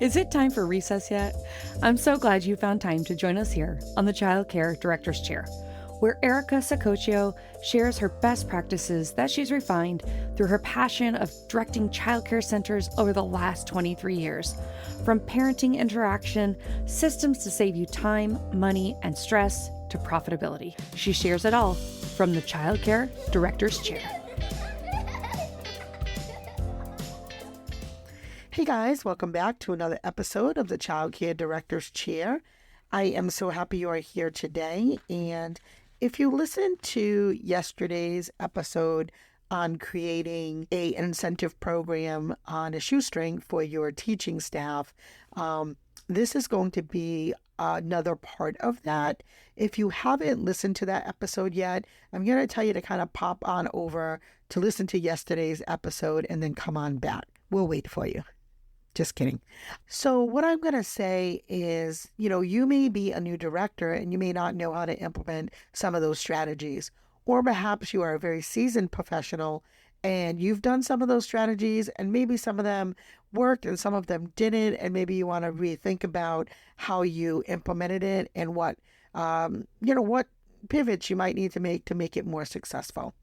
Is it time for recess yet? I'm so glad you found time to join us here on the Childcare Director's Chair, where Erica Sacoccio shares her best practices that she's refined through her passion of directing childcare centers over the last 23 years. From parenting interaction, systems to save you time, money, and stress, to profitability. She shares it all from the Childcare Director's Chair. Hey guys, welcome back to another episode of the Childcare Director's Chair. I am so happy you are here today. And if you listened to yesterday's episode on creating an incentive program on a shoestring for your teaching staff, this is going to be another part of that. If you haven't listened to that episode yet, I'm going to tell you to kind of pop on over to listen to yesterday's episode and then come on back. We'll wait for you. Just kidding. So what I'm going to say is, you may be a new director and you may not know how to implement some of those strategies. Or perhaps you are a very seasoned professional and you've done some of those strategies and maybe some of them worked and some of them didn't. And maybe you want to rethink about how you implemented it and what pivots you might need to make it more successful.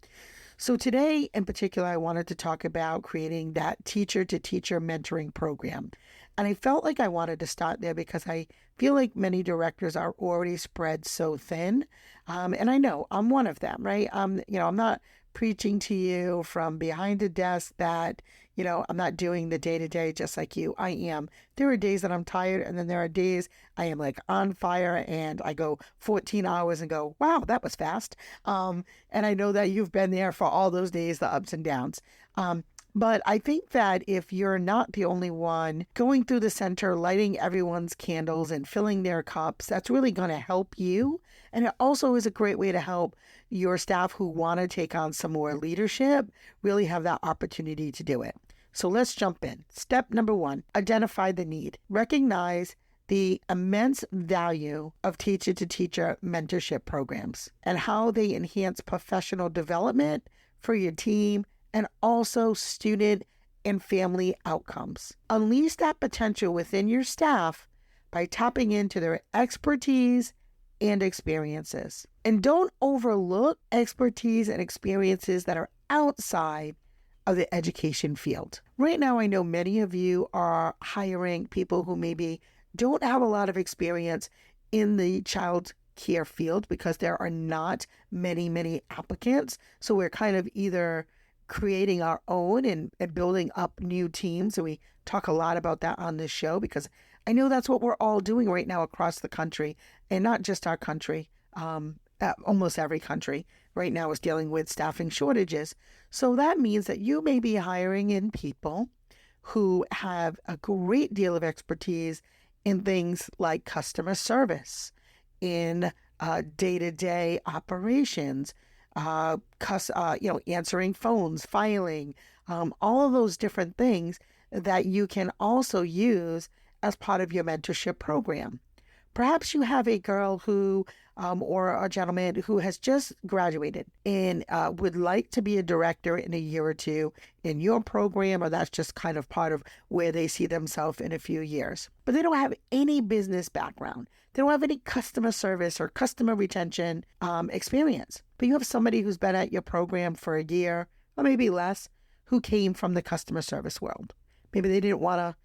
So today in particular, I wanted to talk about creating that teacher-to-teacher mentoring program. And I felt like I wanted to start there because I feel like many directors are already spread so thin. And I know I'm one of them, right? I'm not preaching to you from behind a desk that, I'm not doing the day-to-day just like you. I am. There are days that I'm tired, and then there are days I am like on fire and I go 14 hours and go, wow, that was fast. And I know that you've been there for all those days, the ups and downs. But I think that if you're not the only one going through the center, lighting everyone's candles and filling their cups, that's really going to help you. And it also is a great way to help your staff who want to take on some more leadership really have that opportunity to do it. So let's jump in. Step number 1, identify the need. Recognize the immense value of teacher-to-teacher mentorship programs and how they enhance professional development for your team and also student and family outcomes. Unleash that potential within your staff by tapping into their expertise and experiences. And don't overlook expertise and experiences that are outside of the education field. Right now, I know many of you are hiring people who maybe don't have a lot of experience in the child care field because there are not many applicants. So we're kind of either creating our own and building up new teams. And we talk a lot about that on this show because I know that's what we're all doing right now across the country, and not just our country. Almost every country right now is dealing with staffing shortages. So that means that you may be hiring in people who have a great deal of expertise in things like customer service, in day-to-day operations, answering phones, filing, all of those different things that you can also use as part of your mentorship program. Perhaps you have a girl who, or a gentleman who has just graduated and would like to be a director in a year or two in your program, or that's just kind of part of where they see themselves in a few years. But they don't have any business background. They don't have any customer service or customer retention experience. But you have somebody who's been at your program for a year or maybe less who came from the customer service world. Maybe they didn't want to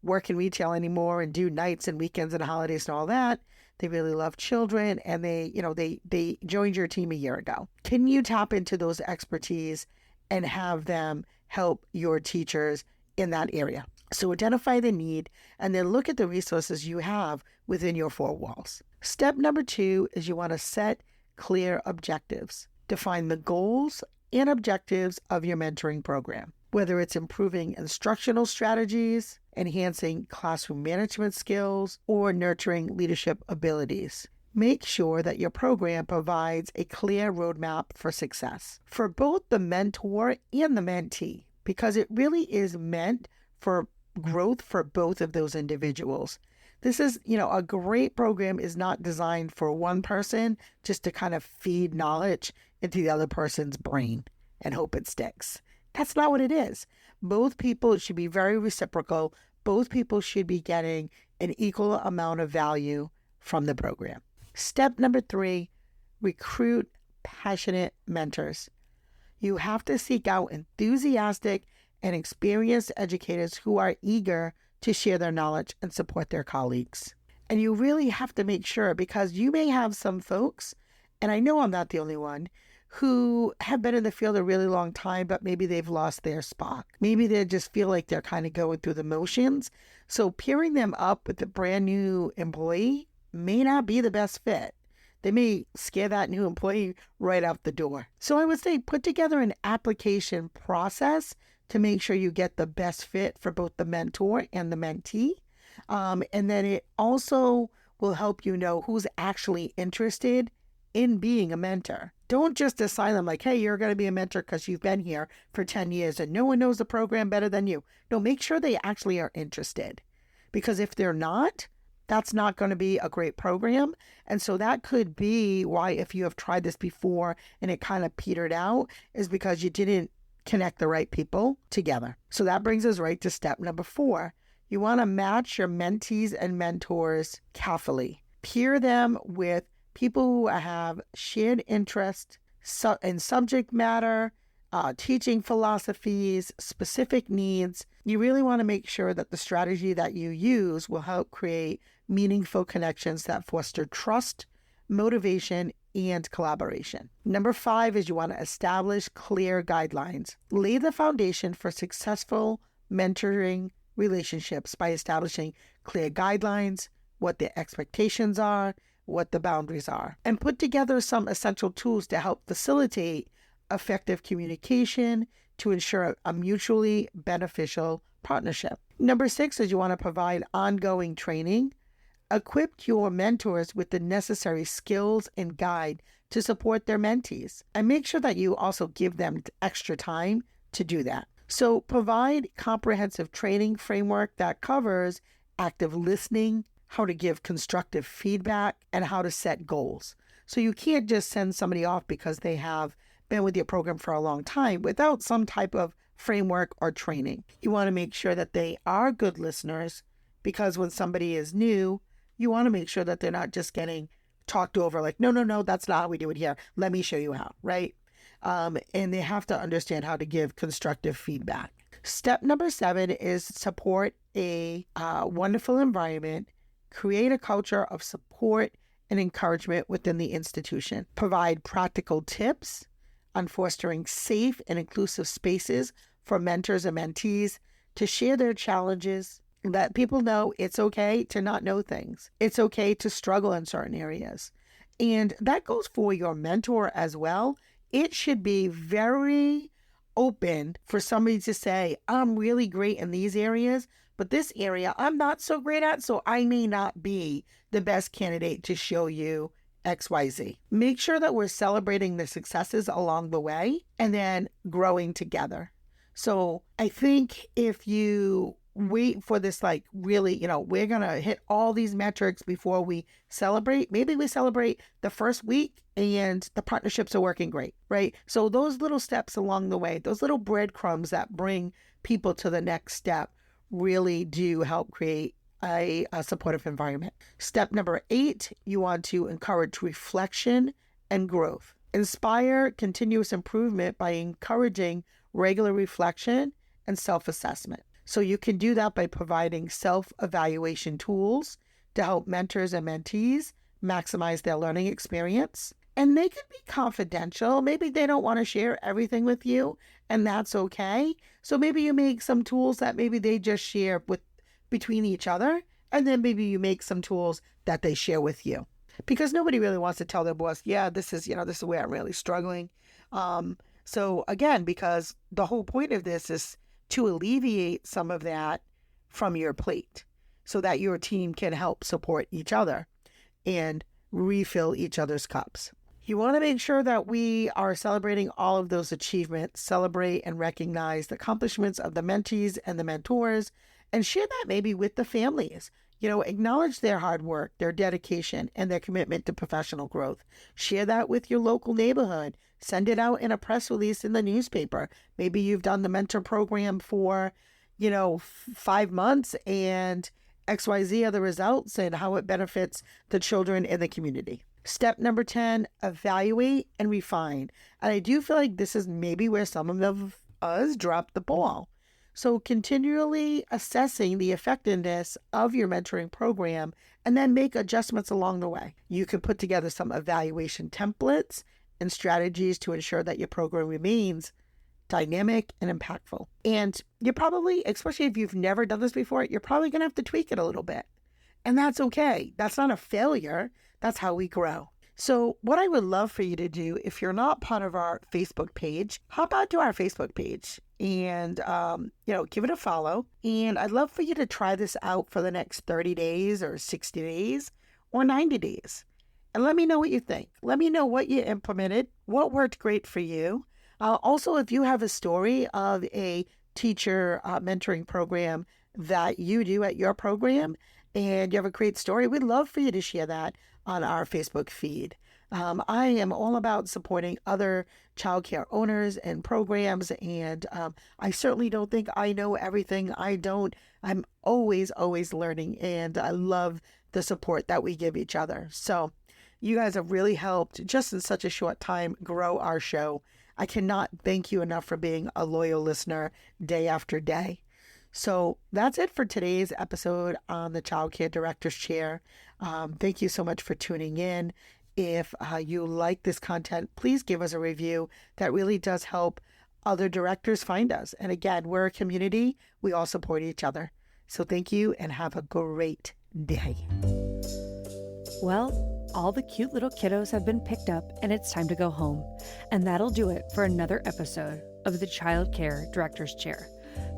work in retail anymore and do nights and weekends and holidays and all that. They really love children and they joined your team a year ago. Can you tap into those expertise and have them help your teachers in that area? So identify the need and then look at the resources you have within your 4 walls. Step number 2 is you want to set clear objectives. Define the goals and objectives of your mentoring program, whether it's improving instructional strategies, enhancing classroom management skills, or nurturing leadership abilities. Make sure that your program provides a clear roadmap for success for both the mentor and the mentee, because it really is meant for growth for both of those individuals. This is, a great program is not designed for one person just to kind of feed knowledge into the other person's brain and hope it sticks. That's not what it is. Both people should be very reciprocal. both people should be getting an equal amount of value from the program. Step number 3, recruit passionate mentors. You have to seek out enthusiastic and experienced educators who are eager to share their knowledge and support their colleagues. And you really have to make sure, because you may have some folks, and I know I'm not the only one, who have been in the field a really long time, but maybe they've lost their spark. Maybe they just feel like they're kind of going through the motions. So pairing them up with a brand new employee may not be the best fit. They may scare that new employee right out the door. So I would say put together an application process to make sure you get the best fit for both the mentor and the mentee. And then it also will help you know who's actually interested in being a mentor. Don't just assign them like, hey, you're going to be a mentor because you've been here for 10 years and no one knows the program better than you. No, make sure they actually are interested. Because if they're not, that's not going to be a great program. And so that could be why, if you have tried this before and it kind of petered out, is because you didn't connect the right people together. So that brings us right to step number 4. You want to match your mentees and mentors carefully. Pair them with people who have shared interest in subject matter, teaching philosophies, specific needs. You really want to make sure that the strategy that you use will help create meaningful connections that foster trust, motivation, and collaboration. Number 5 is you want to establish clear guidelines. Lay the foundation for successful mentoring relationships by establishing clear guidelines, what the expectations are, what the boundaries are, and put together some essential tools to help facilitate effective communication to ensure a mutually beneficial partnership. Number 6 is you want to provide ongoing training. Equip your mentors with the necessary skills and guide to support their mentees, and make sure that you also give them extra time to do that. So provide comprehensive training framework that covers active listening, how to give constructive feedback, and how to set goals. So you can't just send somebody off because they have been with your program for a long time without some type of framework or training. You want to make sure that they are good listeners, because when somebody is new, you want to make sure that they're not just getting talked over like, no, that's not how we do it here. Let me show you how, right? And they have to understand how to give constructive feedback. Step number 7 is support a wonderful environment. Create a culture of support and encouragement within the institution. Provide practical tips on fostering safe and inclusive spaces for mentors and mentees to share their challenges. Let people know it's okay to not know things. It's okay to struggle in certain areas. And that goes for your mentor as well. It should be very open for somebody to say, I'm really great in these areas, but this area I'm not so great at, so I may not be the best candidate to show you XYZ. Make sure that we're celebrating the successes along the way and then growing together. So I think if you wait for this, like really, we're going to hit all these metrics before we celebrate. Maybe we celebrate the first week and the partnerships are working great, right? So those little steps along the way, those little breadcrumbs that bring people to the next step really do help create a supportive environment. Step number 8, you want to encourage reflection and growth. Inspire continuous improvement by encouraging regular reflection and self-assessment. So you can do that by providing self-evaluation tools to help mentors and mentees maximize their learning experience. And they can be confidential. Maybe they don't want to share everything with you, and that's okay. So maybe you make some tools that maybe they just share between each other, and then maybe you make some tools that they share with you. Because nobody really wants to tell their boss, yeah, this is where I'm really struggling. So again, because the whole point of this is to alleviate some of that from your plate so that your team can help support each other and refill each other's cups. You want to make sure that we are celebrating all of those achievements, celebrate and recognize the accomplishments of the mentees and the mentors, and share that maybe with the families. Acknowledge their hard work, their dedication, and their commitment to professional growth. Share that with your local neighborhood. Send it out in a press release in the newspaper. Maybe you've done the mentor program for, 5 months and XYZ are the results and how it benefits the children in the community. Step number 10, evaluate and refine. And I do feel like this is maybe where some of us drop the ball. So continually assessing the effectiveness of your mentoring program and then make adjustments along the way. You can put together some evaluation templates and strategies to ensure that your program remains dynamic and impactful. And you're probably, especially if you've never done this before, you're probably going to have to tweak it a little bit. And that's okay. That's not a failure. That's how we grow. So what I would love for you to do, if you're not part of our Facebook page, hop out to our Facebook page and, give it a follow. And I'd love for you to try this out for the next 30 days or 60 days or 90 days. And let me know what you think. Let me know what you implemented, what worked great for you. Also, if you have a story of a teacher mentoring program that you do at your program and you have a great story, we'd love for you to share that on our Facebook feed. I am all about supporting other childcare owners and programs, and I certainly don't think I know everything. I'm always learning, and I love the support that we give each other. So you guys have really helped just in such a short time grow our show. I cannot thank you enough for being a loyal listener day after day. So that's it for today's episode on the Childcare Director's Chair. Thank you so much for tuning in. If you like this content, please give us a review. That really does help other directors find us. And again, we're a community. We all support each other. So thank you and have a great day. Well, all the cute little kiddos have been picked up and it's time to go home. And that'll do it for another episode of the Childcare Director's Chair.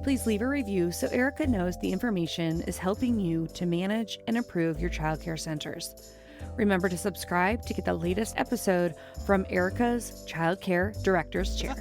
Please leave a review so Erica knows the information is helping you to manage and improve your childcare centers. Remember to subscribe to get the latest episode from Erica's Childcare Director's Chair.